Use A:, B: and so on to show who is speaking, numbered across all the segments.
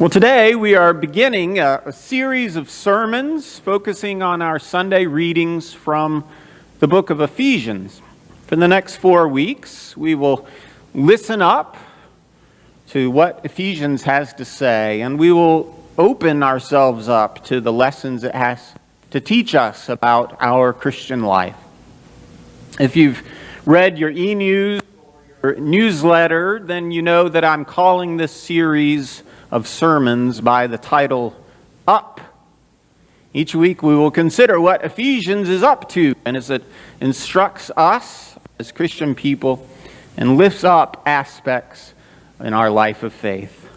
A: Well, today we are beginning a series of sermons focusing on our Sunday readings from the book of Ephesians. For the next 4 weeks, we will listen up to what Ephesians has to say, and we will open ourselves up to the lessons it has to teach us about our Christian life. If you've read your e-news or your newsletter, then you know that I'm calling this series of sermons by the title, Up. Each week we will consider what Ephesians is up to, and as it instructs us as Christian people and lifts up aspects in our life of faith.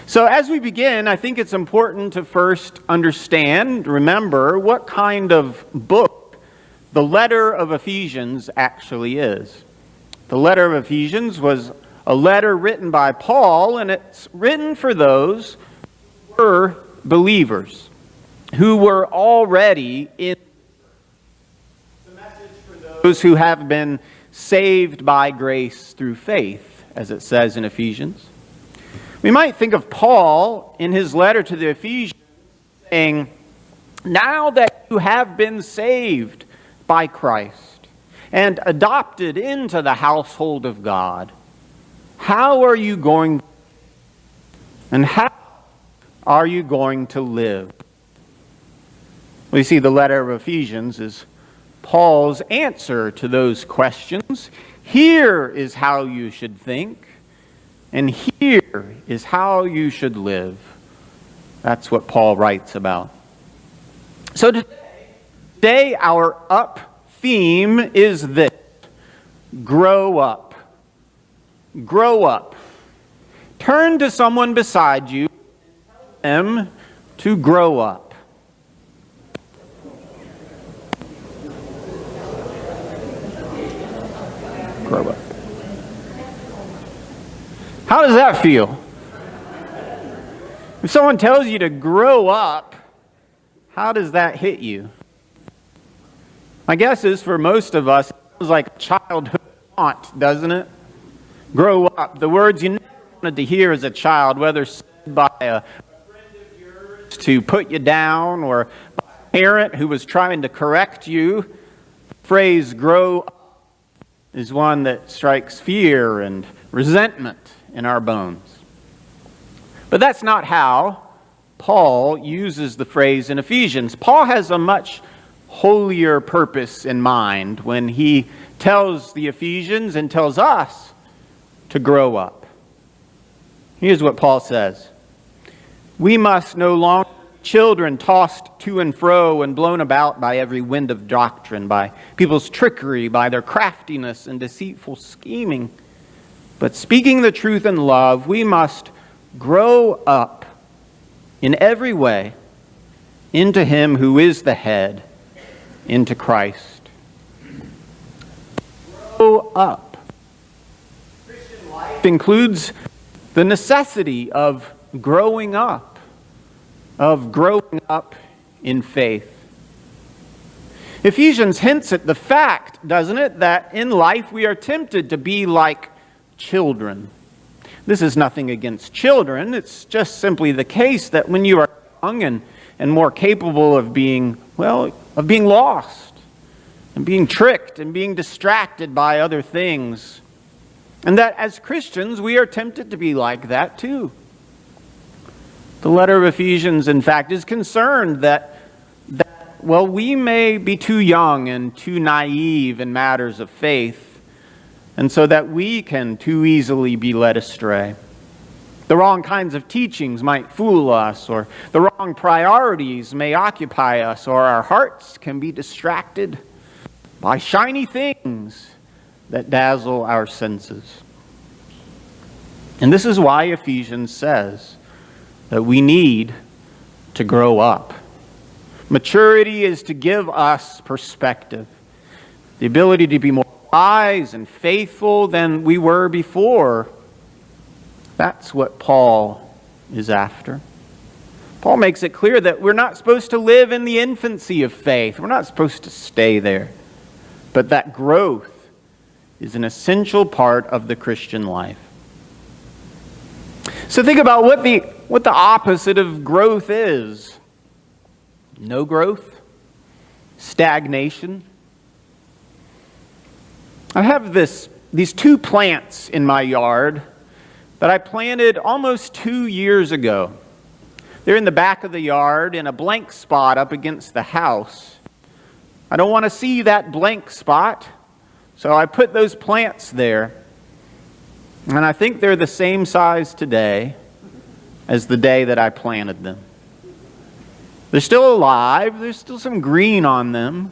A: So as we begin, I think it's important to first remember what kind of book the letter of Ephesians actually is. The letter of Ephesians was a letter written by Paul, and it's written for those who were believers, who were already in the message for those who have been saved by grace through faith, as it says in Ephesians. We might think of Paul in his letter to the Ephesians saying, now that you have been saved by Christ and adopted into the household of God, how are you going to live? We see the letter of Ephesians is Paul's answer to those questions. Here is how you should think, and here is how you should live. That's what Paul writes about. So today our up theme is this: grow up. Grow up. Turn to someone beside you and tell them to grow up. Grow up. How does that feel? If someone tells you to grow up, how does that hit you? My guess is for most of us, it feels like a childhood taunt, doesn't it? Grow up. The words you never wanted to hear as a child, whether said by a friend of yours to put you down or by a parent who was trying to correct you. The phrase grow up is one that strikes fear and resentment in our bones. But that's not how Paul uses the phrase in Ephesians. Paul has a much holier purpose in mind when he tells the Ephesians and tells us to grow up. Here's what Paul says. We must no longer be children tossed to and fro and blown about by every wind of doctrine, by people's trickery, by their craftiness and deceitful scheming. But speaking the truth in love, we must grow up in every way into Him who is the head, into Christ. Grow up. Includes the necessity of growing up in faith. Ephesians hints at the fact, doesn't it, that in life we are tempted to be like children. This is nothing against children. It's just simply the case that when you are young and more capable of being lost and being tricked and being distracted by other things, and that as Christians, we are tempted to be like that too. The letter of Ephesians, in fact, is concerned that we may be too young and too naive in matters of faith, and so that we can too easily be led astray. The wrong kinds of teachings might fool us, or the wrong priorities may occupy us, or our hearts can be distracted by shiny things that dazzle our senses. And this is why Ephesians says that we need to grow up. Maturity is to give us perspective, the ability to be more wise and faithful than we were before. That's what Paul is after. Paul makes it clear that we're not supposed to live in the infancy of faith. We're not supposed to stay there. But that growth is an essential part of the Christian life. So think about what the what the opposite of growth is. No growth, stagnation. I have these two plants in my yard that I planted almost 2 years ago. They're in the back of the yard in a blank spot up against the house. I don't want to see that blank spot, so I put those plants there. And I think they're the same size today as the day that I planted them. They're still alive, there's still some green on them,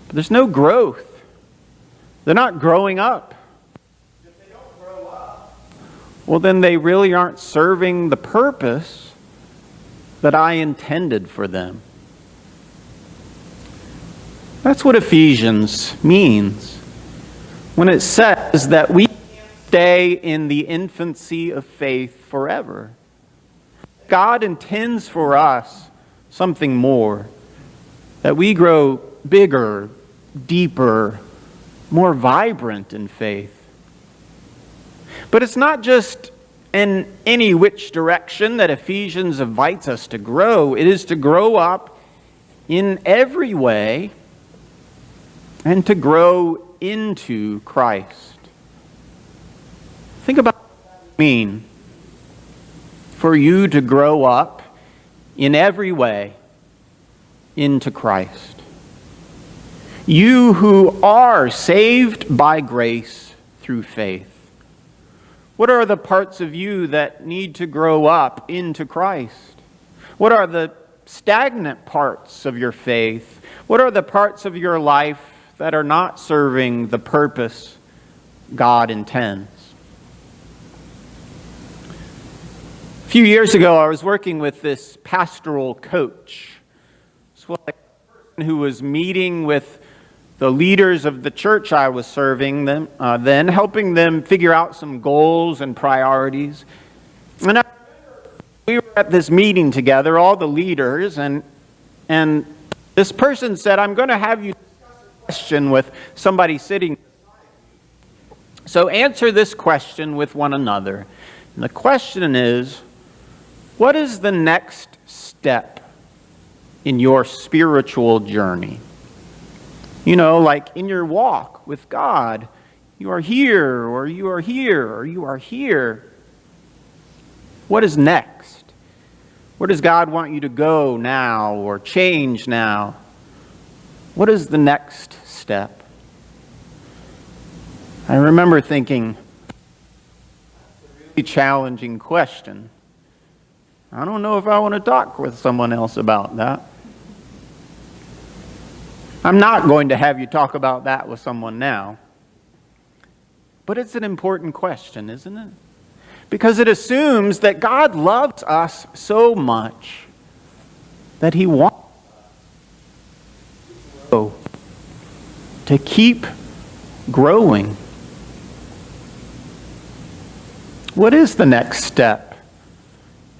A: but there's no growth. They're not growing up. If they don't grow up, well, then they really aren't serving the purpose that I intended for them. That's what Ephesians means when it says that we can't stay in the infancy of faith forever. God intends for us something more, that we grow bigger, deeper, more vibrant in faith. But it's not just in any which direction that Ephesians invites us to grow. It is to grow up in every way and to grow into Christ. Think about what it means for you to grow up in every way into Christ. You who are saved by grace through faith. What are the parts of you that need to grow up into Christ? What are the stagnant parts of your faith? What are the parts of your life that are not serving the purpose God intends? A few years ago, I was working with this pastoral coach. It's like a person who was meeting with the leaders of the church I was serving them, then helping them figure out some goals and priorities. And we were at this meeting together, all the leaders, and this person said, "I'm going to have you discuss a question with somebody sitting. So answer this question with one another." And the question is, what is the next step in your spiritual journey? You know, like in your walk with God, you are here, or you are here, or you are here. What is next? Where does God want you to go now or change now? What is the next step? I remember thinking, that's a really challenging question. I don't know if I want to talk with someone else about that. I'm not going to have you talk about that with someone now. But it's an important question, isn't it? Because it assumes that God loves us so much that He wants us to keep growing. What is the next step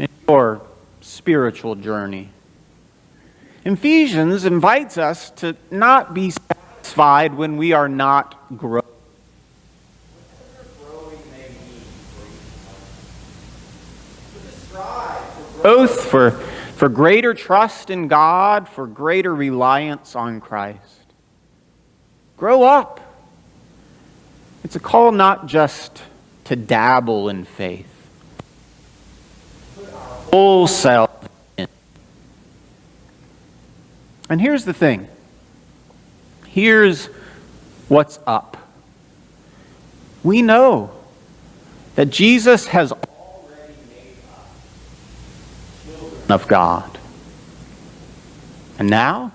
A: in your spiritual journey? Ephesians invites us to not be satisfied when we are not growing. Growth for greater trust in God, for greater reliance on Christ. Grow up. It's a call not just to dabble in faith. Put our whole self in. And here's the thing. Here's what's up. We know that Jesus has already made us children of God. And now,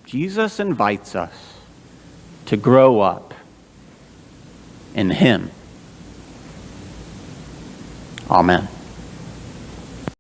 A: Jesus invites us to grow up in Him. Amen.